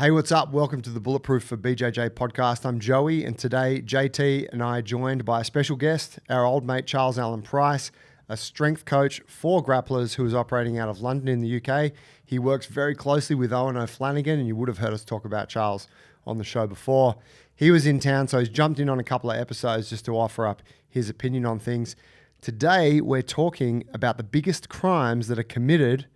Hey, what's up? Welcome to the Bulletproof for BJJ podcast. I'm Joey, and today JT and I are joined by a special guest, our old mate Charles Allan Price, a strength coach for grapplers who is operating out of London in the UK. He works very closely with Owen O'Flanagan, and you would have heard us talk about Charles on the show before. He was in town, so he's jumped in on a couple of episodes just to offer up his opinion on things. Today, we're talking about the biggest crimes that are committed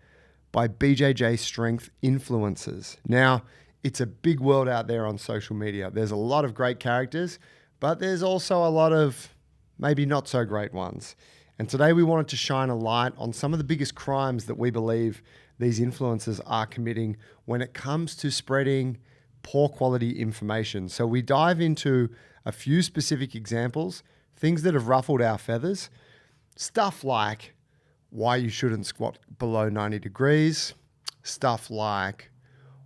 by BJJ strength influencers. Now, it's a big world out there on social media. There's a lot of great characters, but there's also a lot of maybe not so great ones. And today we wanted to shine a light on some of the biggest crimes that we believe these influencers are committing when it comes to spreading poor quality information. So we dive into a few specific examples, things that have ruffled our feathers, stuff like why you shouldn't squat below 90 degrees, stuff like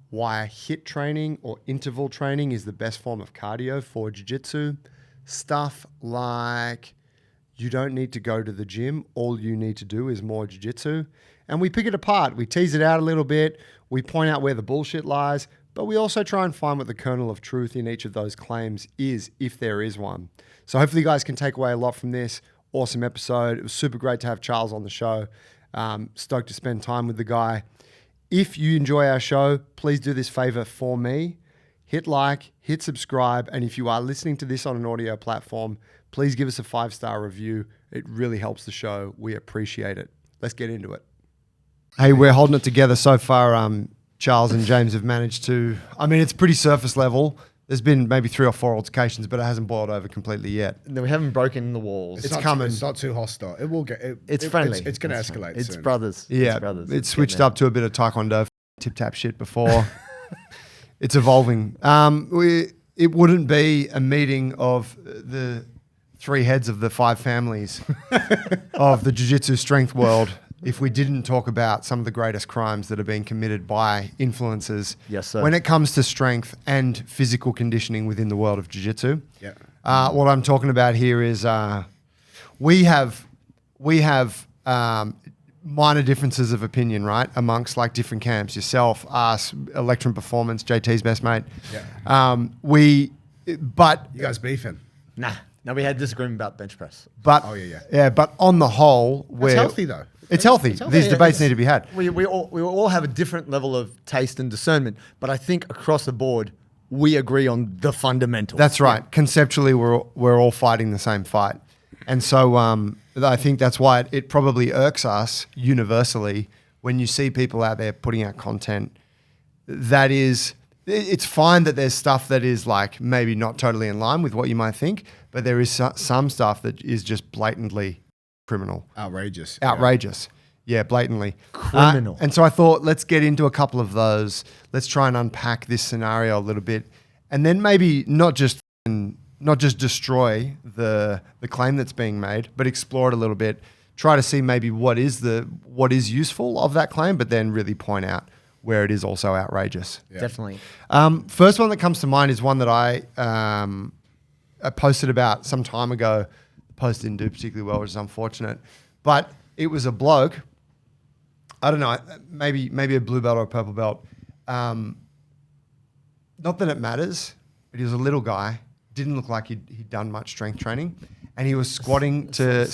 why HIIT training or interval training is the best form of cardio for jiu-jitsu, stuff like you don't need to go to the gym, all you need to do is more jiu-jitsu. And we pick it apart, we tease it out a little bit, we point out where the bullshit lies, but we also try and find what the kernel of truth in each of those claims is, if there is one. So hopefully you guys can take away a lot from this. Awesome episode. It was super great to have Charles on the show. Stoked to spend time with the guy. If you enjoy our show, please do this favor for me. Hit like, hit subscribe, and if you are listening to this on an audio platform, please give us a 5-star review. It really helps the show. We appreciate it. Let's get into it. Hey, we're holding it together so far. Charles and James have managed to, it's pretty surface level. There's been maybe 3 or 4 altercations, but it hasn't boiled over completely yet. No, we haven't broken the walls. It's coming. It's not too hostile. It will get. It's friendly. It's going to escalate. It's soon. brothers. Yeah, it's brothers. It's switched up to a bit of taekwondo, tip-tap shit before. It's evolving. It wouldn't be a meeting of the 3 heads of the 5 families of the jiu-jitsu strength world if we didn't talk about some of the greatest crimes that are being committed by influencers. Yes, sir. When it comes to strength and physical conditioning within the world of jiu-jitsu. Yeah. What I'm talking about here is we have minor differences of opinion, right, amongst like different camps. Yourself, us, Electron Performance, JT's best mate. Yeah. But You guys beefing? Nah. No, we had disagreement about bench press. but Oh, yeah. yeah. But on the whole, It's healthy though. It's healthy. These debates need to be had. We all have a different level of taste and discernment, but I think across the board, we agree on the fundamentals. That's right. Conceptually, we're all fighting the same fight. And so I think that's why it probably irks us universally when you see people out there putting out content that is, it's fine that there's stuff that is like maybe not totally in line with what you might think, but there is some stuff that is just blatantly criminal. Outrageous. Yeah, blatantly. Criminal. And so I thought, let's get into a couple of those. Let's try and unpack this scenario a little bit. And then maybe not just destroy the claim that's being made, but explore it a little bit. Try to see maybe what is useful of that claim, but then really point out where it is also outrageous. Yeah. Definitely. First one that comes to mind is one that I posted about some time ago. The post didn't do particularly well, which is unfortunate. But it was a bloke, I don't know, maybe a blue belt or a purple belt. Not that it matters, but he was a little guy. Didn't look like he'd done much strength training, and he was squatting to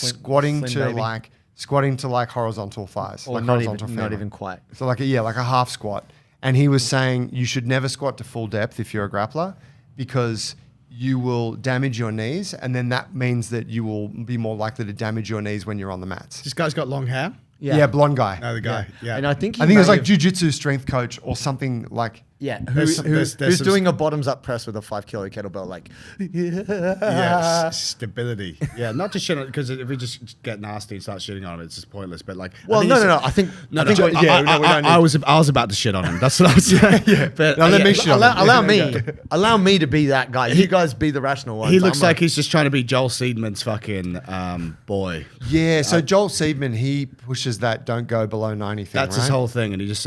horizontal thighs, Or like not horizontal even, not femur. even quite. So like a half squat. And he was saying you should never squat to full depth if you're a grappler because you will damage your knees, and then that means that you will be more likely to damage your knees when you're on the mats. This guy's got long hair. Yeah, blonde guy. No, the guy. Yeah. And I think it was like jiu-jitsu strength coach or something like. Yeah, There's who's some doing a bottoms-up press with a 5-kilo kettlebell? Like, Yeah, stability. Yeah, not to shit on, because if we just get nasty and start shitting on him, it's just pointless. But like, well, no. I think No, I think I was about to shit on him. That's what I was saying. Yeah, but No, let me shit on him. allow me to be that guy. You guys be the rational ones. he looks like he's just trying to be Joel Seedman's fucking boy. Yeah, so Joel Seedman, he pushes that don't go below 90 thing, That's his right? whole thing, and he Does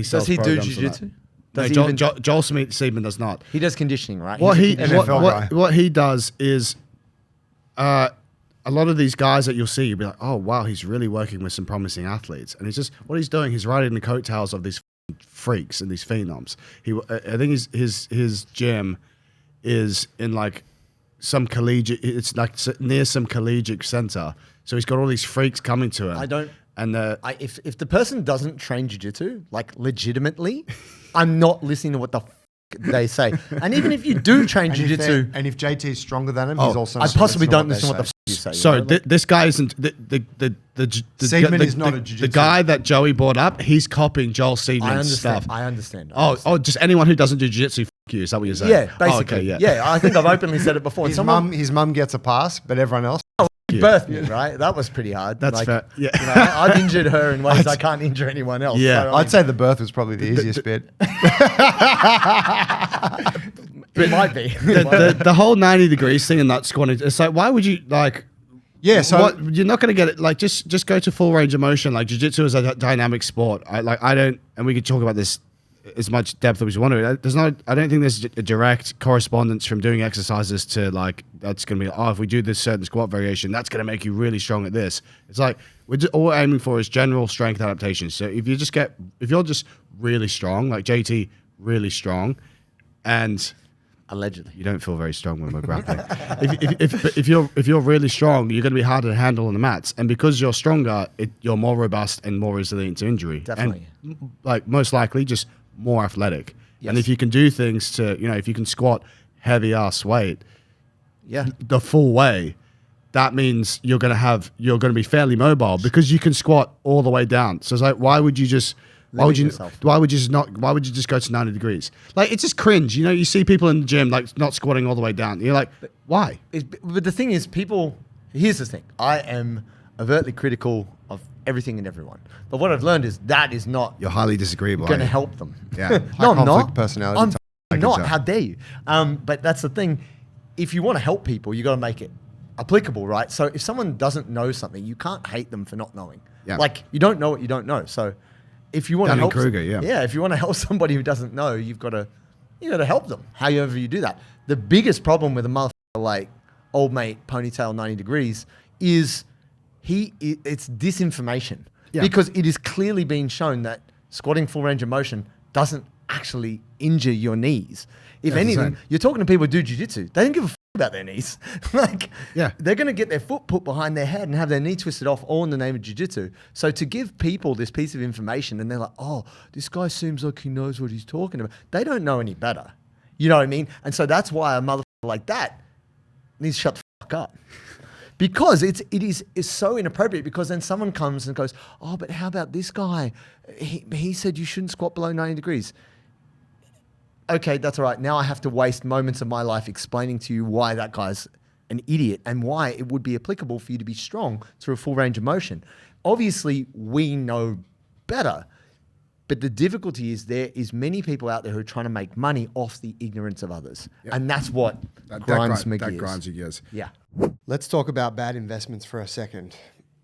sells he do programs on jiu-jitsu? that. Does No, he Joel Seedman does not. He does conditioning, right? What He's he a NFL what, guy. what he does is, a lot of these guys that you'll see, you'll be like, oh wow, he's really working with some promising athletes, and he's just what he's doing. He's riding the coattails of these freaks and these phenoms. I think his gym is in like some collegiate. It's like near some collegiate center. So he's got all these freaks coming to him. If the person doesn't train jiu-jitsu, like legitimately, I'm not listening to what the they say. And even if you do train jiu-jitsu, and if JT is stronger than him, he's also. I possibly don't listen to what the you say. So this guy isn't the Seidman is not a jiu-jitsu. The guy that Joey brought up. He's copying Joel Seidman's stuff. I understand. Just anyone who doesn't do jiu-jitsu. You, is that what you're saying? Yeah, basically. Yeah, I think I've openly said it before. His mum gets a pass, but everyone else. Birthed me, right? That was pretty hard. That's fair. Yeah, I've injured her in ways I can't injure anyone else. Yeah, so, I'd say the birth was probably the easiest bit. It might be. The whole 90 degrees thing and that squatting. It's like, why would you like? Yeah, so you're not going to get it. Like, just go to full range of motion. Like, jiu-jitsu is a dynamic sport. I don't, and we could talk about this as much depth as we want to. I don't think there's a direct correspondence from doing exercises to like that's going to be if we do this certain squat variation, that's going to make you really strong at this. It's like all we're aiming for is general strength adaptation. So if you're just really strong, like JT, really strong, and allegedly you don't feel very strong when we're grappling. if you're really strong, you're going to be harder to handle on the mats, and because you're stronger, you're more robust and more resilient to injury. Definitely, and like most likely just more athletic. Yes. And if you can do things to, if you can squat heavy ass weight, the full way, that means you're going to be fairly mobile because you can squat all the way down. So it's like, why would you just go to 90 degrees? Like, it's just cringe. You see people in the gym like not squatting all the way down. You're like, why? But the thing is, here's the thing. I am overtly critical of everything and everyone. But what I've learned is that is not You're highly disagreeable. going to help them. Yeah. No, I'm not. Personality. I'm not. How dare you? But that's the thing. If you want to help people, you got to make it applicable, right? So if someone doesn't know something, you can't hate them for not knowing. Yeah. Like, you don't know what you don't know. So if you want to help, if you want to help somebody who doesn't know, you got to help them. However you do that. The biggest problem with a motherfucker like old mate ponytail 90 degrees is it's disinformation. Yeah. Because it is clearly being shown that squatting full range of motion doesn't actually injure your knees. If anything, you're talking to people who do jiu-jitsu. They don't give a about their knees. They're going to get their foot put behind their head and have their knee twisted off all in the name of jiu-jitsu. So to give people this piece of information and they're like, oh, this guy seems like he knows what he's talking about. They don't know any better. You know what I mean? And so that's why a motherfucker like that needs to shut the fuck up. Because it is so inappropriate, because then someone comes and goes, oh, but how about this guy? He said you shouldn't squat below 90 degrees. Okay, that's all right. Now I have to waste moments of my life explaining to you why that guy's an idiot and why it would be applicable for you to be strong through a full range of motion. Obviously, we know better. But the difficulty is there is many people out there who are trying to make money off the ignorance of others. Yep. And that's what grinds my gears. That grinds your gears. Yeah. Let's talk about bad investments for a second.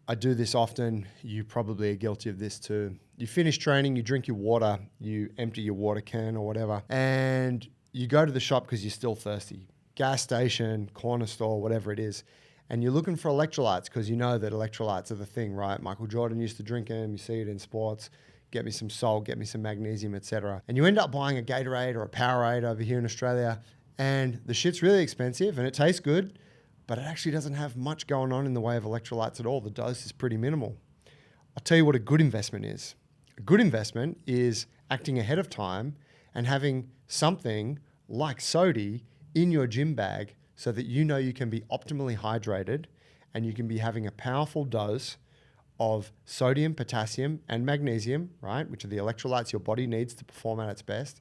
I do this often. You probably are guilty of this too. You finish training, you drink your water, you empty your water can or whatever, and you go to the shop because you're still thirsty. Gas station, corner store, whatever it is. And you're looking for electrolytes because you know that electrolytes are the thing, right? Michael Jordan used to drink them. You see it in sports. Get me some salt, get me some magnesium, etc. And you end up buying a Gatorade or a Powerade over here in Australia, and the shit's really expensive and it tastes good, but it actually doesn't have much going on in the way of electrolytes at all. The dose is pretty minimal. I'll tell you what a good investment is. A good investment is acting ahead of time and having something like Sodi in your gym bag so that you know you can be optimally hydrated and you can be having a powerful dose of sodium, potassium, and magnesium, right, which are the electrolytes your body needs to perform at its best,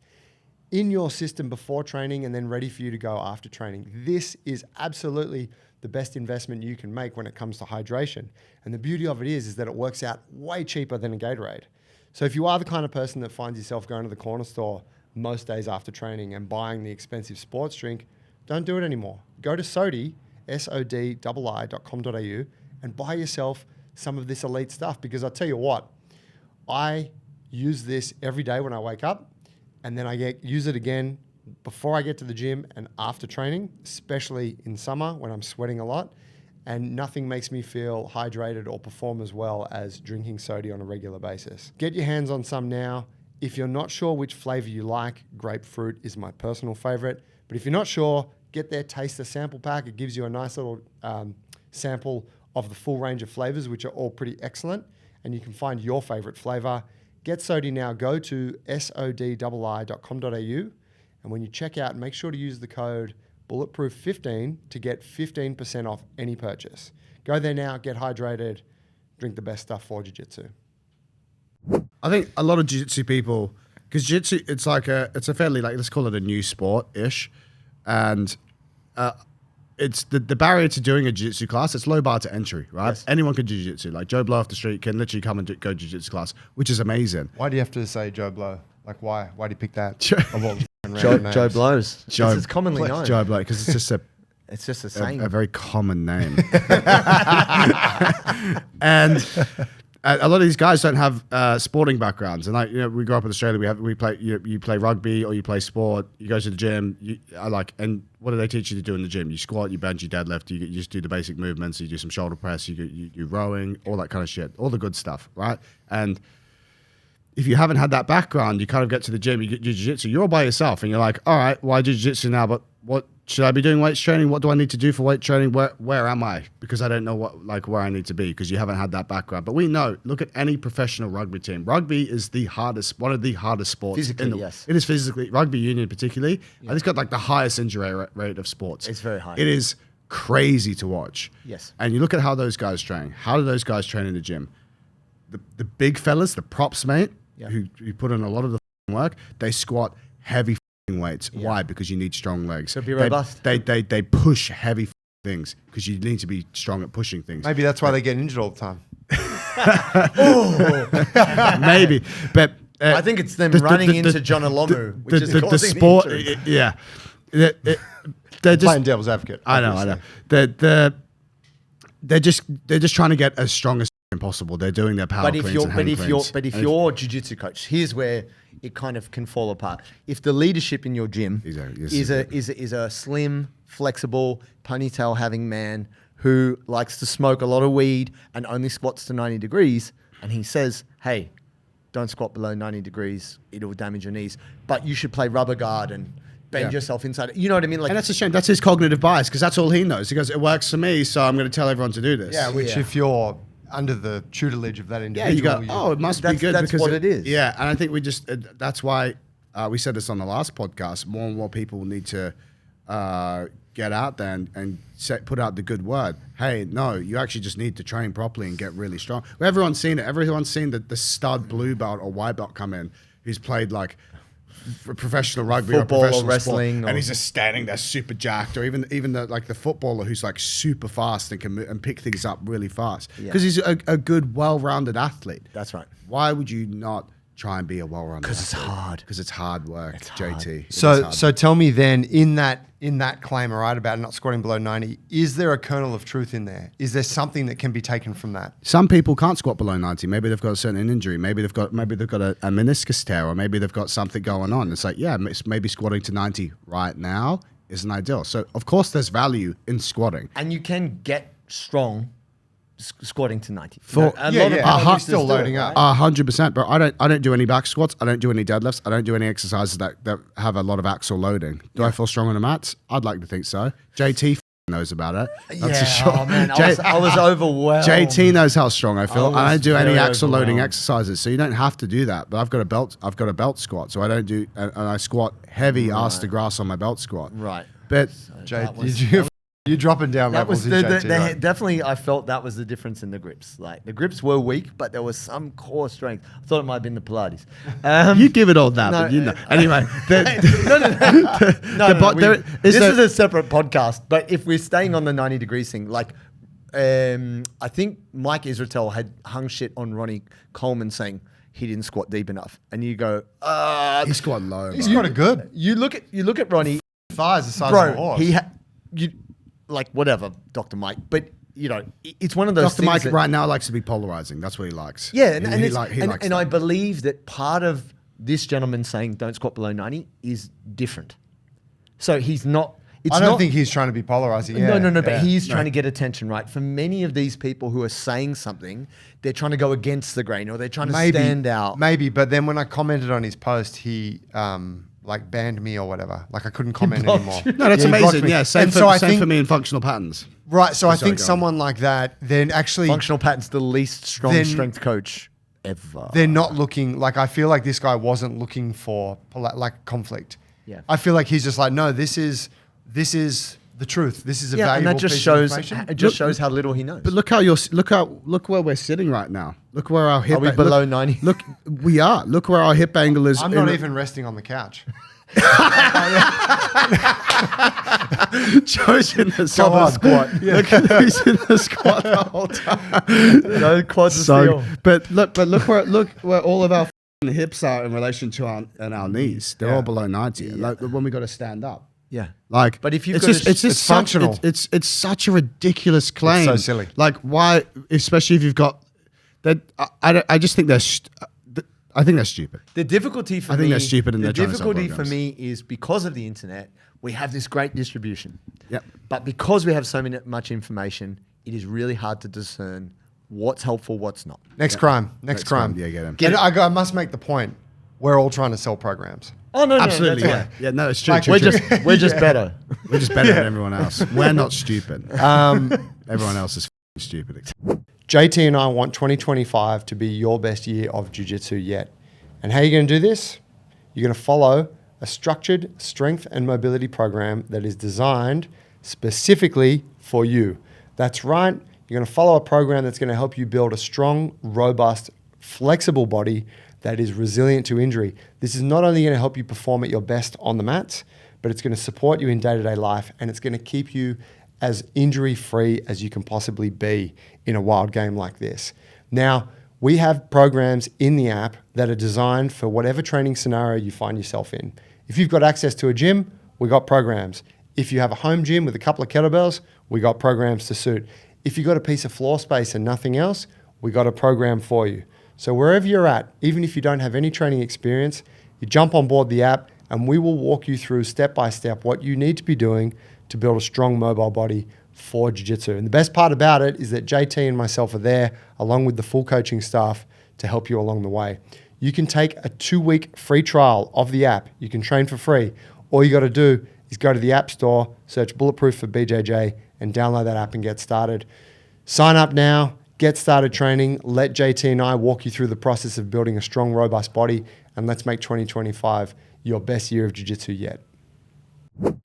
in your system before training and then ready for you to go after training. This is absolutely the best investment you can make when it comes to hydration. And the beauty of it is that it works out way cheaper than a Gatorade. So if you are the kind of person that finds yourself going to the corner store most days after training and buying the expensive sports drink, don't do it anymore. Go to Sodi, sodi.com.au, and buy yourself some of this elite stuff, because I'll tell you what, I use this every day when I wake up, and then I use it again before I get to the gym and after training, especially in summer when I'm sweating a lot, and nothing makes me feel hydrated or perform as well as drinking Sodi on a regular basis. Get your hands on some now. If you're not sure which flavor you like, grapefruit is my personal favorite. But if you're not sure, get their taster sample pack. It gives you a nice little sample of the full range of flavors, which are all pretty excellent. And you can find your favorite flavor. Get Sodi now. Go to sodii.com.au. And when you check out, make sure to use the code Bulletproof15 to get 15% off any purchase. Go there now, get hydrated, drink the best stuff for jiu-jitsu. I think a lot of jiu-jitsu people, because jiu-jitsu, it's a fairly, like, let's call it a new sport-ish. And it's the barrier to doing a jiu-jitsu class, it's low bar to entry, right? Yes. Anyone can do jiu-jitsu. Like Joe Blow off the street can literally come and go jiu-jitsu class, which is amazing. Why do you have to say Joe Blow? Like, why? Why do you pick that? Joe Blows. It's commonly known. Joe Blow, because it's just a... It's just a saying. A very common name. And a lot of these guys don't have sporting backgrounds. And like, we grew up in Australia. We play. You play rugby or you play sport. You go to the gym. And what do they teach you to do in the gym? You squat, you bench, you deadlift. You just do the basic movements. You do some shoulder press. You rowing, all that kind of shit, all the good stuff, right? And if you haven't had that background, you kind of get to the gym, you do jiu-jitsu, you're all by yourself, and you're like, all right, well, I do jiu-jitsu now, but what should I be doing weights training? What do I need to do for weight training? Where am I? Because I don't know where I need to be, because you haven't had that background. But we know, look at any professional rugby team. Rugby is one of the hardest sports. Physically, yes. It is physically, rugby union particularly, and it's got like the highest injury rate of sports. It's very high. It is crazy to watch. Yes. And you look at how those guys train. How do those guys train in the gym? The big fellas, the props, mate, who put in a lot of the work, they squat heavy weights. Yeah. Why? Because you need strong legs. So be robust. They push heavy things because you need to be strong at pushing things. Maybe that's why they get injured all the time. Maybe, but I think it's them running into John Alomu, which is causing the sport. Injury. Yeah, they're just playing devil's advocate. I know. They're just trying to get as strong as possible. They're doing their power cleans and hand cleans. But if you're a jiu-jitsu coach, here's where it kind of can fall apart. If the leadership in your gym is a slim, flexible, ponytail having man who likes to smoke a lot of weed and only squats to 90 degrees, and he says, hey, don't squat below 90 degrees, it'll damage your knees, but you should play rubber guard and bend yourself inside. You know what I mean? Like, and that's a shame. That's his cognitive bias, because that's all he knows. He goes, it works for me, so I'm going to tell everyone to do this. Yeah, which if you're under the tutelage of that individual. You go, it must be good. That's what it is. Yeah, and I think that's why we said this on the last podcast, more and more people need to get out there and put out the good word. Hey, no, you actually just need to train properly and get really strong. Everyone's seen it. Everyone's seen the stud blue belt or white belt come in who's played like professional rugby football or professional wrestling, sport, and he's just standing there super jacked, or even the footballer who's like super fast and can move and pick things up really fast because he's a good, well-rounded athlete. That's right. Why would you not try and be a well-rounded? Because it's hard. Because it's hard work, JT. So tell me then, in that claim, all right, about not squatting below 90, is there a kernel of truth in there? Is there something that can be taken from that? Some people can't squat below 90. Maybe they've got a certain injury. Maybe they've got a meniscus tear, or maybe they've got something going on. It's like, maybe squatting to 90 right now isn't ideal. So of course there's value in squatting. And you can get strong squatting to 90. Still loading up. 100%, but I don't do any back squats. I don't do any deadlifts. I don't do any exercises that have a lot of axial loading. Do I feel strong on the mats? I'd like to think so. JT knows about it. That's for sure. Oh man, I was overwhelmed. JT knows how strong I feel. I don't do any axial loading exercises, so you don't have to do that. But I've got a belt squat, so I don't do, and I squat heavy ass to grass on my belt squat. Right. But you're dropping down levels. Definitely, I felt that was the difference in the grips. Like the grips were weak, but there was some core strength. I thought it might have been the Pilates. You give it all that, but you know. Anyway, this is a separate podcast. But if we're staying on the 90 degrees thing, like I think Mike Israetel had hung shit on Ronnie Coleman saying he didn't squat deep enough, and you go, he squat low. He squatted good. You look at Ronnie. Thighs the size of a horse. Like whatever, Dr. Mike, but you know, it's one of those Dr. Mike right now likes to be polarizing. That's what he likes. Yeah, and I believe that part of this gentleman saying don't squat below 90 is different. So he's not. I don't think he's trying to be polarizing. Yeah, No. But he's trying to get attention, right? For many of these people who are saying something, they're trying to go against the grain or they're trying to stand out. Maybe, but then when I commented on his post, he like banned me or whatever. Like I couldn't comment anymore. No, that's amazing. Yeah, same for me in functional patterns. Right. So I think someone like that, then actually functional patterns, the least strength coach ever. They're not looking like. I feel like this guy wasn't looking for like conflict. Yeah. I feel like he's just like, no, this is the truth. This is a valuable and that just piece shows of information. it just shows how little he knows. But look where we're sitting right now. Look where our hip. Are we below 90? Look, we are. Look where our hip angle is. I'm not even resting on the couch. Joe's in the squat. Yeah. Look, he's in the squat the whole time. No quads steel. But look where all of our hips are in relation to our knees. They're all below 90. Yeah. Like when we got to stand up. Yeah. Like, but if you've it's functional. It's such a ridiculous claim. It's so silly. Like, why, especially if you've got that? I just think I think they're stupid. The difficulty for I think they're stupid in their difficulty for me is because of the internet, we have this great distribution. Yep. But because we have so much information, it is really hard to discern what's helpful, what's not. Next crime. Yeah, get him. I must make the point. We're all trying to sell programs. Oh no, absolutely. No, Yeah, no, it's true. Like, true. We're just better. We're just better than everyone else. We're not stupid. Everyone else is stupid. JT and I want 2025 to be your best year of jiu-jitsu yet. And how are you going to do this? You're going to follow a structured strength and mobility program that is designed specifically for you. That's right. You're going to follow a program that's going to help you build a strong, robust, flexible body that is resilient to injury. This is not only going to help you perform at your best on the mats, but it's going to support you in day-to-day life, and it's going to keep you as injury-free as you can possibly be in a wild game like this. Now, we have programs in the app that are designed for whatever training scenario you find yourself in. If you've got access to a gym, we got programs. If you have a home gym with a couple of kettlebells, we got programs to suit. If you've got a piece of floor space and nothing else, we got a program for you. So wherever you're at, even if you don't have any training experience, you jump on board the app and we will walk you through step by step what you need to be doing to build a strong mobile body for jiu-jitsu. And the best part about it is that JT and myself are there along with the full coaching staff to help you along the way. You can take a 2-week free trial of the app. You can train for free. All you got to do is go to the App Store, search Bulletproof for BJJ, and download that app and get started. Sign up now. Get started training. Let JT and I walk you through the process of building a strong, robust body, and let's make 2025 your best year of jiu-jitsu yet.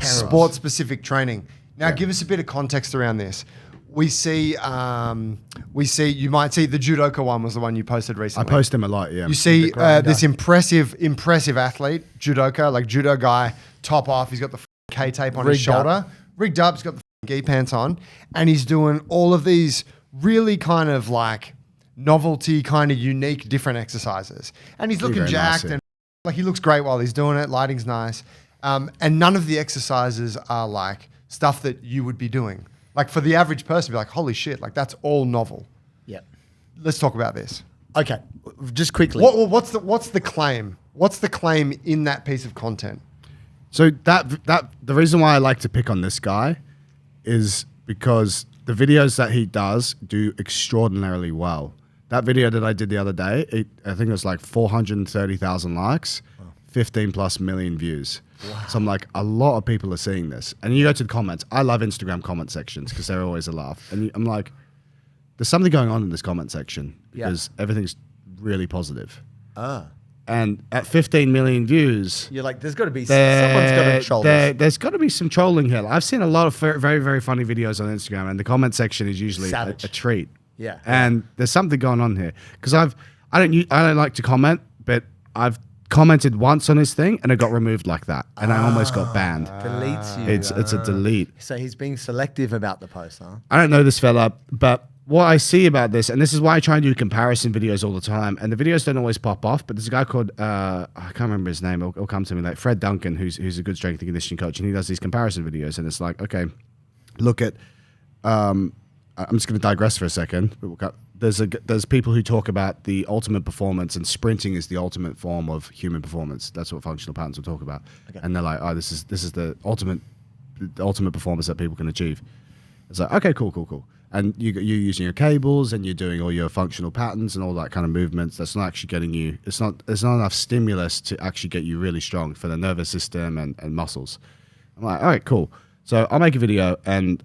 Sport-specific training. Now, give us a bit of context around this. We see, you might see the judoka one was the one you posted recently. I post him a lot, yeah. You see this impressive athlete, judoka, like judo guy, top off. He's got the K-tape on his shoulder. Rigged up. He's got the gi pants on. And he's doing all of these really kind of like novelty, kind of unique, different exercises. And he's looking jacked and like he looks great while he's doing it. Lighting's nice. And none of the exercises are like stuff that you would be doing. Like for the average person, be like, holy shit, like that's all novel. Yeah. Let's talk about this. Okay. Just quickly. What's the claim? What's the claim in that piece of content? So that the reason why I like to pick on this guy is because the videos that he does do extraordinarily well. That video that I did the other day, I think it was like 430,000 likes, 15 plus million views. Wow. So I'm like, a lot of people are seeing this. And you go to the comments. I love Instagram comment sections because they're always a laugh. And I'm like, there's something going on in this comment section because everything's really positive. And at 15 million views, you're like, there's got to be someone's got to troll this. There's got to be some trolling here. I've seen a lot of very, very funny videos on Instagram, and the comment section is usually a treat. Yeah. And there's something going on here because I don't like to comment, but I've commented once on his thing and it got removed like that, and I almost got banned. Deletes you. It's a delete. So he's being selective about the post, huh? I don't know this fella, but what I see about this, and this is why I try and do comparison videos all the time, and the videos don't always pop off, but there's a guy called, I can't remember his name, it'll come to me, like Fred Duncan, who's a good strength and conditioning coach, and he does these comparison videos, and it's like, okay, look at, I'm just going to digress for a second. There's people who talk about the ultimate performance, and sprinting is the ultimate form of human performance. That's what functional patterns will talk about. Okay. And they're like, oh, this is the ultimate the ultimate performance that people can achieve. It's like, okay, cool. And you're using your cables and you're doing all your functional patterns and all that kind of movements. That's not actually getting you, there's not enough stimulus to actually get you really strong for the nervous system and muscles. I'm like, all right, cool. So I'll make a video and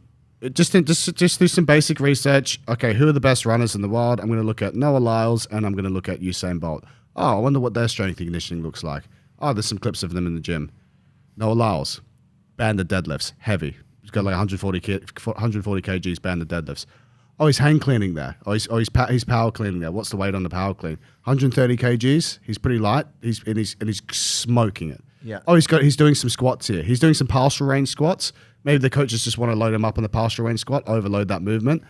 just do some basic research. Okay, who are the best runners in the world? I'm going to look at Noah Lyles and I'm going to look at Usain Bolt. Oh, I wonder what their strength and conditioning looks like. Oh, there's some clips of them in the gym. Noah Lyles, banded deadlifts, heavy. He's got like 140 kgs banded deadlifts. Oh, he's hang cleaning there. Oh, he's power cleaning there. What's the weight on the power clean? 130 kgs. He's pretty light. He's smoking it. Yeah. Oh, he's doing some squats here. He's doing some partial range squats. Maybe the coaches just want to load him up on the partial range squat, overload that movement.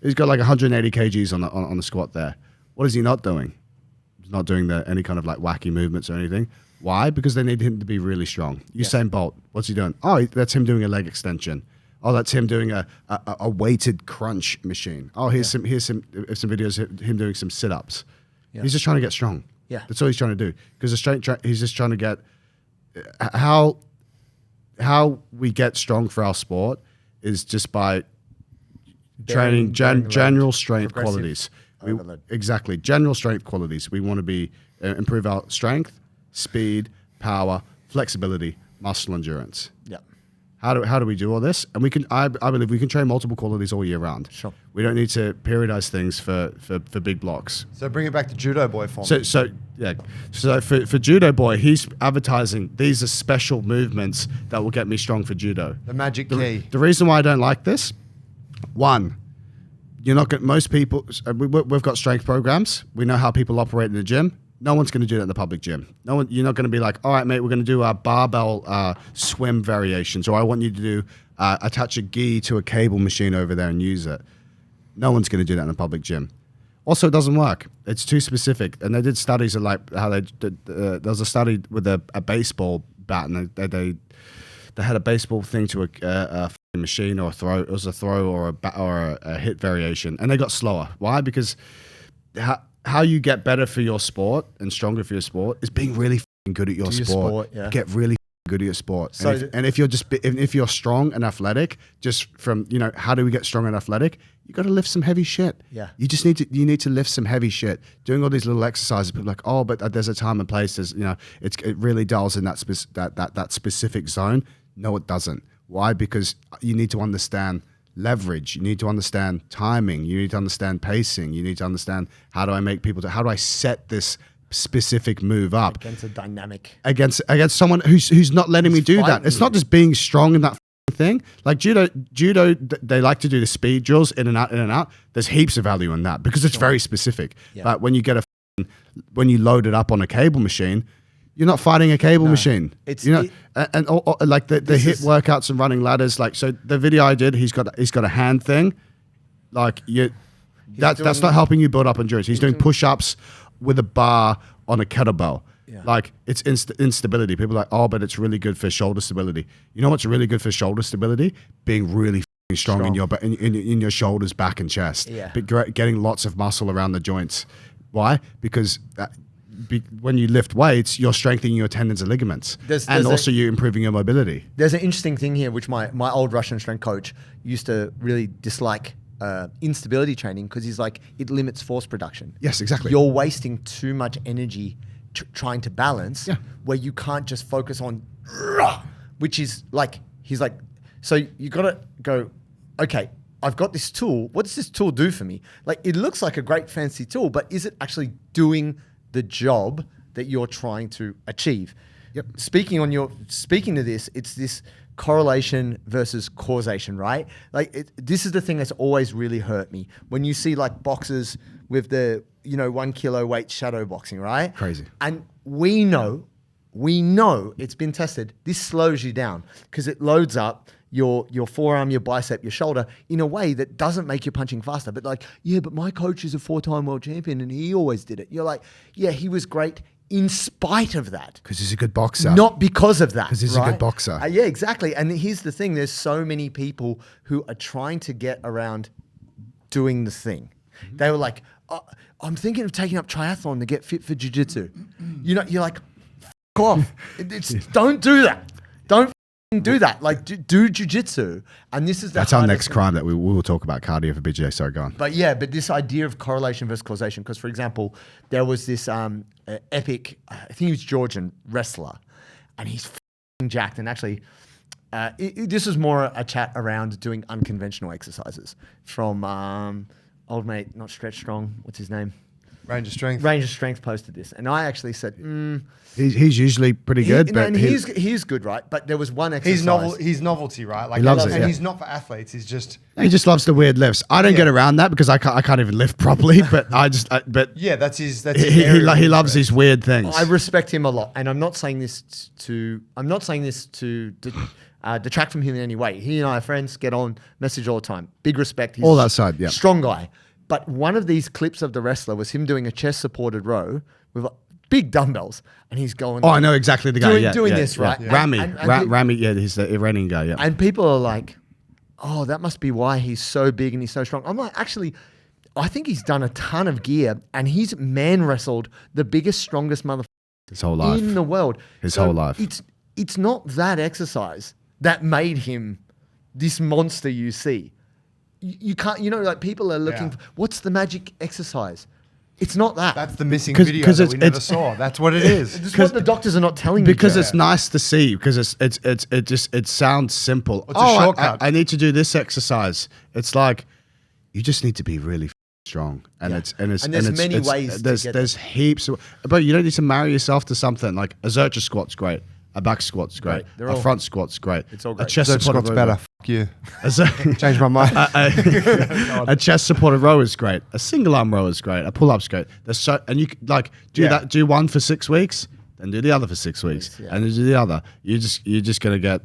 He's got like 180 kgs on the squat there. What is he not doing? He's not doing any kind of like wacky movements or anything. Why? Because they need him to be really strong. Usain Bolt, what's he doing? Oh, that's him doing a leg extension. Oh, that's him doing a weighted crunch machine. Oh, here's some videos of him doing some sit-ups. Yeah. He's just trying to get strong. Yeah, that's all he's trying to do. Because he's just trying to get how we get strong for our sport is just by training general strength qualities. Exactly, general strength qualities. We want to improve our strength, speed, power, flexibility, muscle endurance. Yeah. How do we do all this? And I believe we can train multiple qualities all year round. Sure. We don't need to periodize things for big blocks. So bring it back to Judo Boy for me. So for Judo Boy, he's advertising these are special movements that will get me strong for judo. The magic key. The reason why I don't like this, one, you're not going. Most people, we've got strength programs. We know how people operate in the gym. No one's going to do that in the public gym. You're not going to be like, all right, mate, we're going to do our barbell swim variations, or I want you to do attach a gi to a cable machine over there and use it. No one's going to do that in a public gym. Also, it doesn't work. It's too specific. And they did studies of like how they did. There was a study with a baseball bat, and they had a baseball thing to a machine or a throw. It was a throw or a hit variation, and they got slower. Why? Because how you get better for your sport and stronger for your sport is being really good at your sport. Yeah. Get really good at your sport. So if you're strong and athletic, just from how do we get strong and athletic? You got to lift some heavy shit. Yeah. You just need to lift some heavy shit. Doing all these little exercises, people are like, oh, but there's a time and place. There's it really dials in that specific zone. No, it doesn't. Why? Because you need to understand leverage. You need to understand timing. You need to understand pacing. You need to understand how do I set this specific move up against a dynamic against someone who's not letting me do that. It's not just being strong in that thing. Like judo, they like to do the speed drills in and out. There's heaps of value in that because it's very specific. Yeah. But when you load it up on a cable machine, you're not fighting a cable machine. Like the hit workouts and running ladders. Like, so the video I did, he's got a hand thing. Like that's not helping you build up endurance. He's doing push-ups with a bar on a kettlebell. Yeah. Like it's instability. People are like, oh, but it's really good for shoulder stability. You know what's really good for shoulder stability? Being really strong. in your shoulders, back, and chest. Yeah. But getting lots of muscle around the joints. Why? Because when you lift weights, you're strengthening your tendons and ligaments, and also you're improving your mobility. There's an interesting thing here, which my old Russian strength coach used to really dislike instability training because he's like, it limits force production. Yes, exactly. You're wasting too much energy trying to balance, where you can't just focus on, which is like, he's like, so you got to go, okay, I've got this tool. What does this tool do for me? Like, it looks like a great fancy tool, but is it actually doing the job that you're trying to achieve? Yep. Speaking to this, it's this correlation versus causation, right? Like this is the thing that's always really hurt me when you see like boxers with the 1 kilo weight shadow boxing, right? Crazy. And we know it's been tested. This slows you down because it loads up your forearm, your bicep, your shoulder in a way that doesn't make your punching faster. But like, yeah, but my coach is a 4-time world champion and he always did it. You're like, yeah, he was great in spite of that. Because he's a good boxer. Not because of that. Because he's a good boxer. Yeah, exactly. And here's the thing. There's so many people who are trying to get around doing the thing. Mm-hmm. They were like, I'm thinking of taking up triathlon to get fit for jiu-jitsu. You're like, f*** off. Don't do that. Don't do that. Like do jujitsu, and this is that's our next crime that we will talk about cardio for BJJ. Sorry, go on. But this idea of correlation versus causation, because for example, there was this epic, I think he was Georgian wrestler, and he's jacked. And actually, this was more a chat around doing unconventional exercises from old mate, not Stretch Strong. What's his name? Range of Strength. Range of Strength posted this, and I actually said, he's usually pretty good, but he's good, right? But there was one exercise. He's novelty, right? Like he loves it, and yeah. he's not for athletes. He just loves the weird lifts. I don't get around that because I can't even lift properly. But that's his. He loves these weird things. I respect him a lot, and I'm not saying this to detract from him in any way. He and I are friends, get on, message all the time. Big respect. He's all that side, yeah. Strong guy. But one of these clips of the wrestler was him doing a chest-supported row with big dumbbells, and he's going. Oh, I know exactly the guy. Doing this, right? Yeah. Rami, he's the Iranian guy. Yeah. And people are like, "Oh, that must be why he's so big and he's so strong." I'm like, actually, I think he's done a ton of gear, and he's man wrestled the biggest, strongest motherfucker his whole life in the world. His whole life. It's not that exercise that made him this monster you see. You can't, like people are looking for, what's the magic exercise? It's not that. That's the missing video that we never saw. That's what it is. It's what the doctors are not telling you. Because it's nice to see, because it sounds simple. It's a shortcut. I need to do this exercise. It's like, you just need to be really strong. And there's many ways there's heaps of, but you don't need to marry yourself to something. Like a Zercher squat's great. A back squat's great. A front squat's great. It's all great. A chest squat's better. Fuck you. Change my mind. A chest supported row is great. A single arm row is great. A pull up's great. And you like do one for 6 weeks, then do the other for 6 weeks, and then do the other. You're just gonna get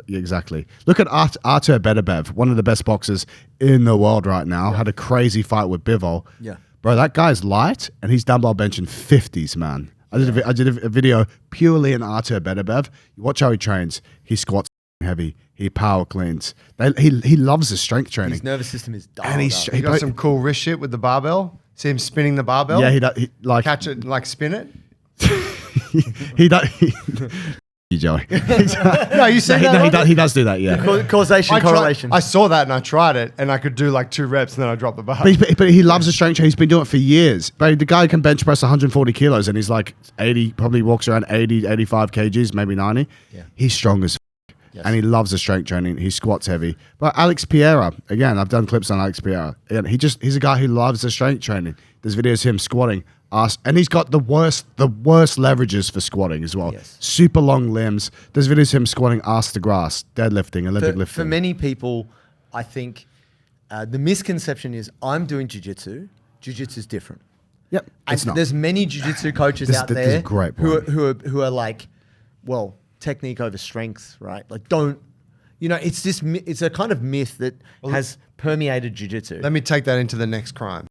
exactly. Look at Artur Beterbiev, one of the best boxers in the world right now. Had a crazy fight with Bivol. Yeah, bro, that guy's light, and he's dumbbell benching 50s, man. I did a video purely in Artur Beterbiev. You watch how he trains. He squats heavy. He power cleans. He loves the strength training. His nervous system is dialed and he got some cool wrist shit with the barbell. See him spinning the barbell? Yeah, he like catch it, like spin it. he does. You Joey. No, you said that. He does do that. Yeah. Correlation. I saw that and I tried it, and I could do like 2 reps, and then I dropped the bar. But he loves the strength training. He's been doing it for years. But the guy can bench press 140 kilos, and he's like 80. Probably walks around 80, 85 kgs, maybe 90. Yeah. He's strong as. Yes. And he loves the strength training. He squats heavy. But Alex Pereira, again, I've done clips on Alex Pereira. Again, he's a guy who loves the strength training. There's videos of him squatting. And he's got the worst leverages for squatting as well. Yes. Super long limbs. There's videos of him squatting ass to grass, deadlifting, Olympic lifting. For many people, I think the misconception is I'm doing jiu-jitsu. Jiu-jitsu is different. Yep. And there's many jiu-jitsu coaches out there who are like, well, technique over strength, right? Like it's a kind of myth that has permeated jiu-jitsu. Let me take that into the next crime.